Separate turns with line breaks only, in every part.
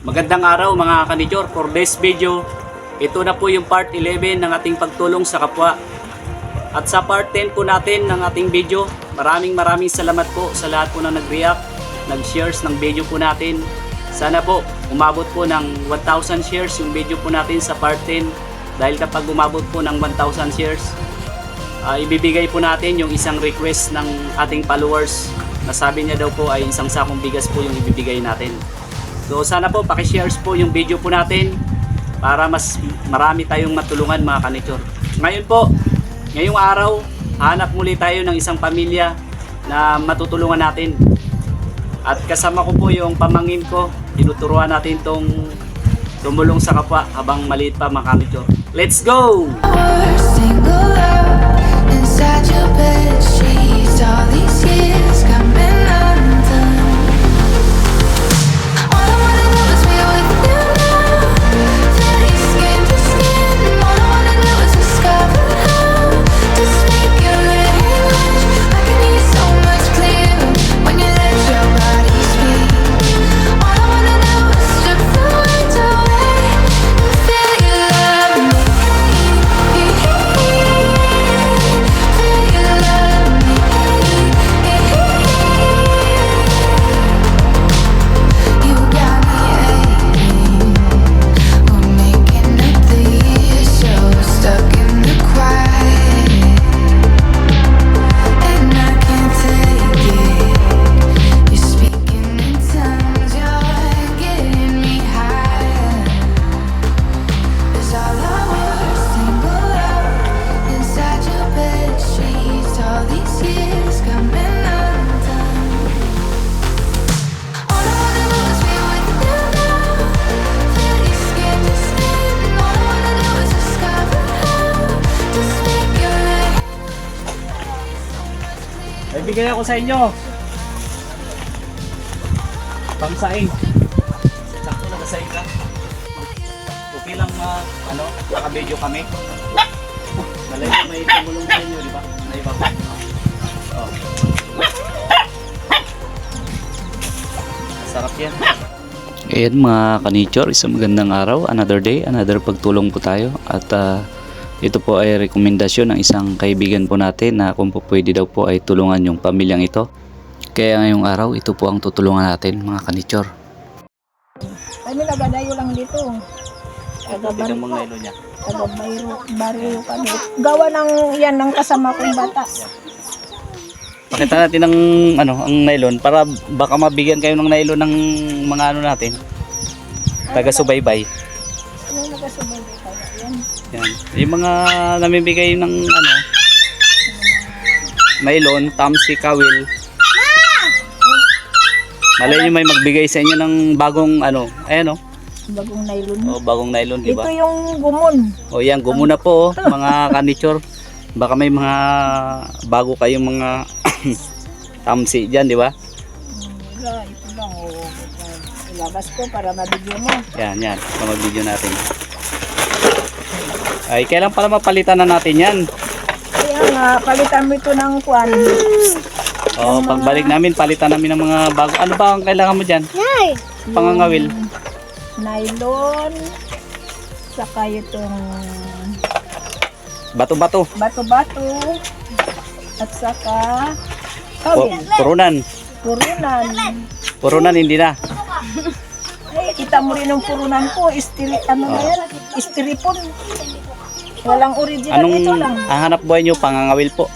Magandang araw mga kanidyor. For this video, ito na po yung part 11 ng ating pagtulong sa kapwa. At sa part 10 po natin ng ating video, maraming salamat po sa lahat po na nag-react, nag-shares ng video po natin. Sana po umabot po ng 1,000 shares yung video po natin sa part 10. Dahil kapag umabot po ng 1,000 shares, ibibigay po natin yung isang request ng ating followers na sabi niya daw po ay isang sakong bigas po yung ibibigay natin. So sana po paki-shares po yung video po natin para mas marami tayong matulungan mga kanidyor. Ngayon po, ngayong araw, hanap muli tayo ng isang pamilya na matutulungan natin. At kasama ko po yung pamangkin ko, tinuturuan natin tong tumulong sa kapwa habang maliit pa mga kanidyor. Let's go! Bigyan ako sa inyo. Pangsaing. Sakto na kasaing ka. Okay lang naka-video kami. Malay may tumulong sa inyo, di ba? May iba pa. Oh. Sarap yan. Ayan mga kanidyor, isang magandang araw. Another day, another pagtulong po tayo. At ito po ay rekomendasyon ng isang kaibigan po natin na kung po pwede daw po ay tulungan yung pamilyang ito. Kaya ngayong araw, ito po ang tutulungan natin mga kanidyor.
Kami nagadayo lang dito.
Tignan mo ng ilo niya.
Barrio kami. Gawa ng yan ng kasama kong bata.
Pakita natin ng ang nylon para baka mabigyan kayo ng nylon ng mga natin. Taga-subaybay.
Ano nagasubaybay kaya yan?
Yan. Yung mga namimigay ng nylon, tamsi, kawil. Malay nyo may magbigay sa inyo ng bagong
Bagong nylon.
Oh, bagong nylon, di ba?
Ito yung gumon.
O yan, gumon na po mga kanidyor. Baka may mga bago kayong mga tamsi dyan, di ba?
Ito lang. Ilabas ko para mabigyan mo.
Yan. Mag-video natin. Ay, kailan pala mapalitan na natin yan?
Kaya nga, palitan mo ito ng kwan.
O, pagbalik namin, palitan namin ng mga bago. Ano ba ang kailangan mo dyan? Pangangawil.
Nylon. Saka itong
Bato-bato.
bato-bato. At saka kawil.
Purunan.
Purunan.
Purunan hindi na.
Ay, kita mo rin ang purunan ko. Istiripon. Walang original ito lang.
Ang hanap buhay nyo, pangangawil po.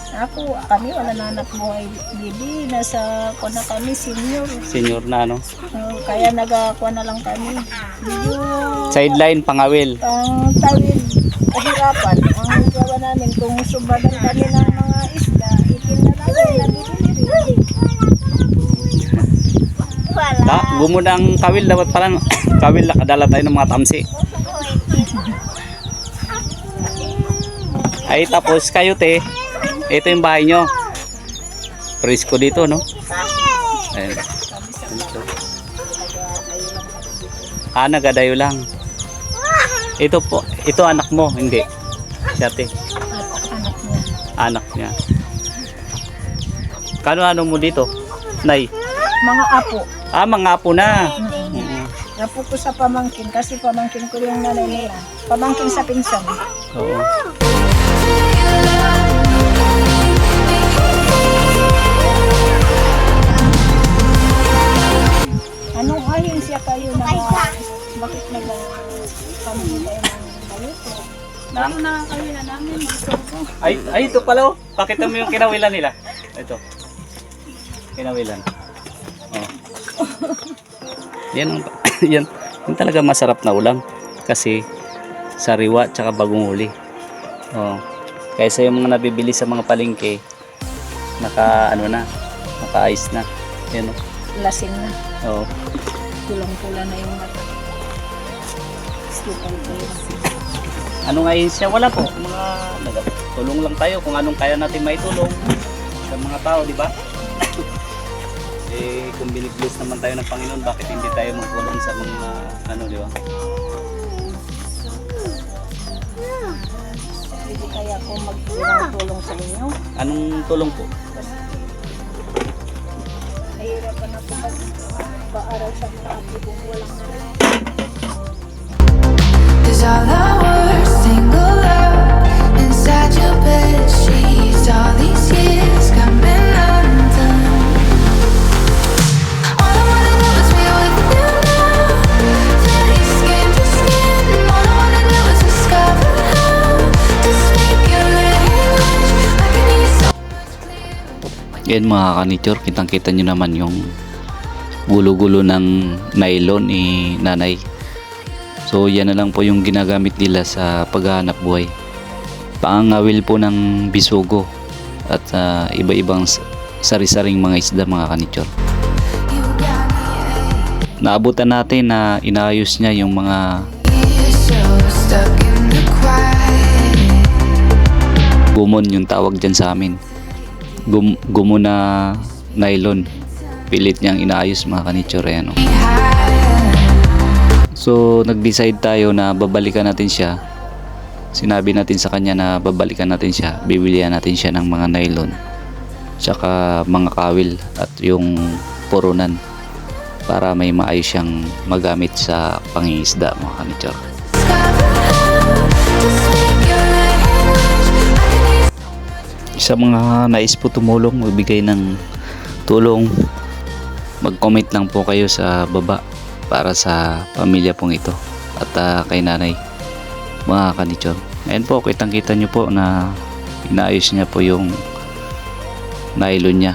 Kami wala na anak buhay. Bibi, nasa na kami, senior.
Senior na,
Kaya nagakuha na lang kami.
Sideline, pangawil.
Ang tawid, kahirapan. Ang gawa namin, kung subadan kami ng mga isda, itinda namin, nabibili.
Gumuna ang kawil, dapat pala kawil, nakadala tayo ng mga tamsi. Ay, tapos kayo ito yung bahay nyo. Presko dito, no? Ayan. Nagadayo lang. Ito po, ito anak mo, hindi. Si ate. Anak niya. Kano-ano mo dito? Nay?
Mga apo.
Mga apo na.
Apo ko sa pamangkin kasi pamangkin ko yung nanay nila. Pamangkin sa pinsan.
Oo.
Anong ahensya kayo na bakit nag-pamilya kayo ng balito? Lalo na kayo na namin magsuko.
Ay, ito pala oh. Pakita mo yung kinawilan nila. Ito. Kinawilan. Oh. Yan, yan. Yan talaga masarap na ulam. Kasi sariwa tsaka bagong huli. Oh. Kaysa yung mga nabibili sa mga palengke, naka-ice na. Yan oh.
Lasing na.
Oh.
Pulang-pula na yung mata. Slipal ko yun.
Ano nga yun siya? Wala po. Mga tulong lang tayo kung anong kaya natin maitulong sa mga tao, di ba? Kung binibless naman tayo ng Panginoon, bakit hindi tayo magtulong sa mga di ba?
Hindi kaya ako magtulong sa inyo.
Anong tulong po?
Nahihirapan ako mag-paaral sa mga apo kung walang
Cause all I was single out inside your bed sheets. All these years coming undone. All I wanna do is be with you now. Turning skin to skin. All I wanna do is discover how to speak your language. I can hear so much clearer.
Yan mga kanichor, kitang-kita nyo naman yung gulo-gulo ng nylon ni nanay. So yan na lang po yung ginagamit nila sa paghahanap buhay. Pangangawil po ng bisugo at iba-ibang sari-saring mga isda mga kanichor.
You got me,
Naabutan natin na inaayos niya yung mga
you're so stuck in the quiet.
gumon yung tawag dyan sa amin. Gumon na nylon. Pilit niyang inaayos mga kanichor. Ayan, oh. So nag-decide tayo na babalikan natin siya. Sinabi natin sa kanya na babalikan natin siya. Bibilihan natin siya ng mga nylon. Tsaka mga kawil at yung purunan. Para may maayos siyang magamit sa pangingisda mga kanichor. Sa mga nais po tumulong, magbigay ng tulong, mag-comment lang po kayo sa baba para sa pamilya pong ito at kay nanay mga kanichor. Ngayon po, kitang-kita nyo po na inaayos niya po yung nylon niya.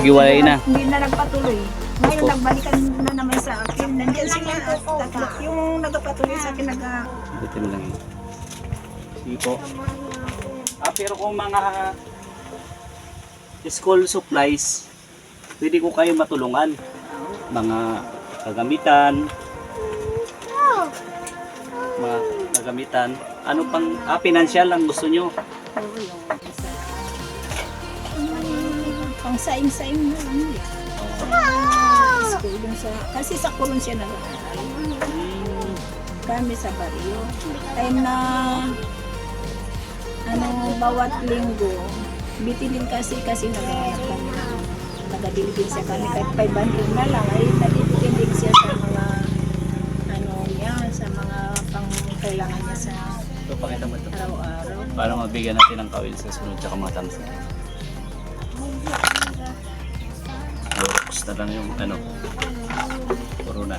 Giwalay na.
Hindi na nagpatuloy. Ngayon nagbalikan na naman sa akin. Nandiyan sila tatlo. Yung nagpatuloy sa akin
Buti mo lang yun. Sige po. Pero kung mga school supplies, pwede ko kayo matulungan. Mga kagamitan. Mga kagamitan. Ano pang, financial lang gusto nyo?
pang saing-saing na ano eh. School dun sa, kasi sa kulon siya nag-aaral. Kami sa baryo. Time na bawat linggo, bitilin kasi nag-aaral kami ng nagadilipin sa kami kahit 500 na lang ay nagtitindig siya sa mga niya, sa mga pangkailangan niya sa
Ito, pakita mo ito.
araw-araw.
Para mabigyan natin ng kawil sa sunod tsaka mga tamsin. Basta lang yung corona.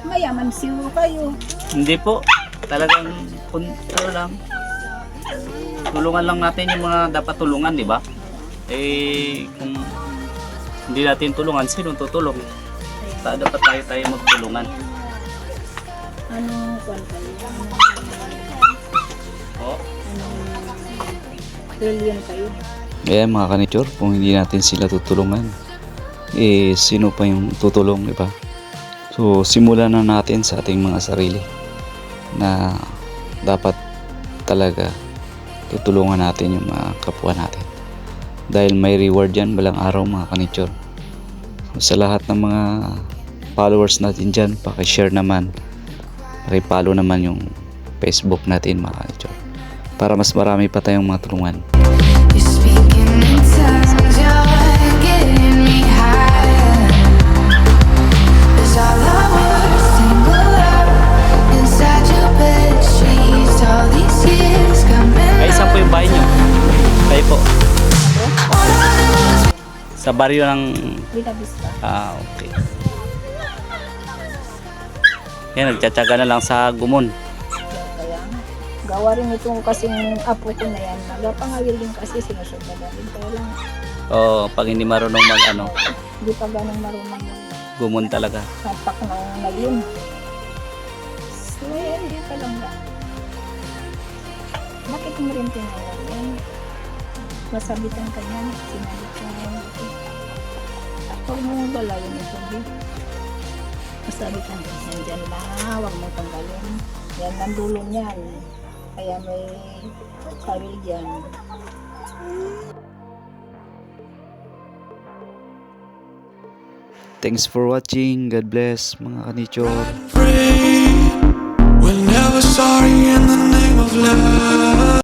Mayaman siyo kayo.
Hindi po. Talagang lang. Tulungan lang natin yung mga dapat tulungan, di ba? Kung hindi natin tulungan, sino tutulong? Dapat tayo magtulungan.
Kwan kayo?
Oo.
Trillion kayo.
Ayan mga kanichor, kung hindi natin sila tutulungan, sino pa yung tutulong, di ba? So simulan na natin sa ating mga sarili na dapat talaga tutulungan natin yung mga kapwa natin. Dahil may reward yan balang araw mga kanichor. So, sa lahat ng mga followers natin dyan, pakishare naman, pakipollow naman yung Facebook natin mga ka-nature, para mas marami pa tayong matulungan.
You're speaking in tongues, you're getting me higher. It's all I was single out inside your bed sheets. All these years coming.
Ay, saan po yung bahay nyo? Kayo po?
All I know is
Sa baryo ng...
Villa Vista.
Okay. Yan, nagtsatsaga na lang sa gumon.
Kaya gawa rin itong kasing apo ko na yan. Nagapangawil din kasi sinusunod din. Kaya lang,
O, pag hindi marunong mag ano,
hindi pa ganun marunong
gumon talaga.
hatak ng naging. So, hindi pa lang ba? Bakit mo rin tinawag yan? Masabitan ka yan. Sinabit ka yan. Huwag mo galawin ito, Bi. Masabitan ka. Nandyan lang. Huwag mo tanggalin. Yan ang dulo niyan. Kaya may kawil dyan.
Thanks for watching. God bless mga ka-nature.
We're never sorry in the name of love.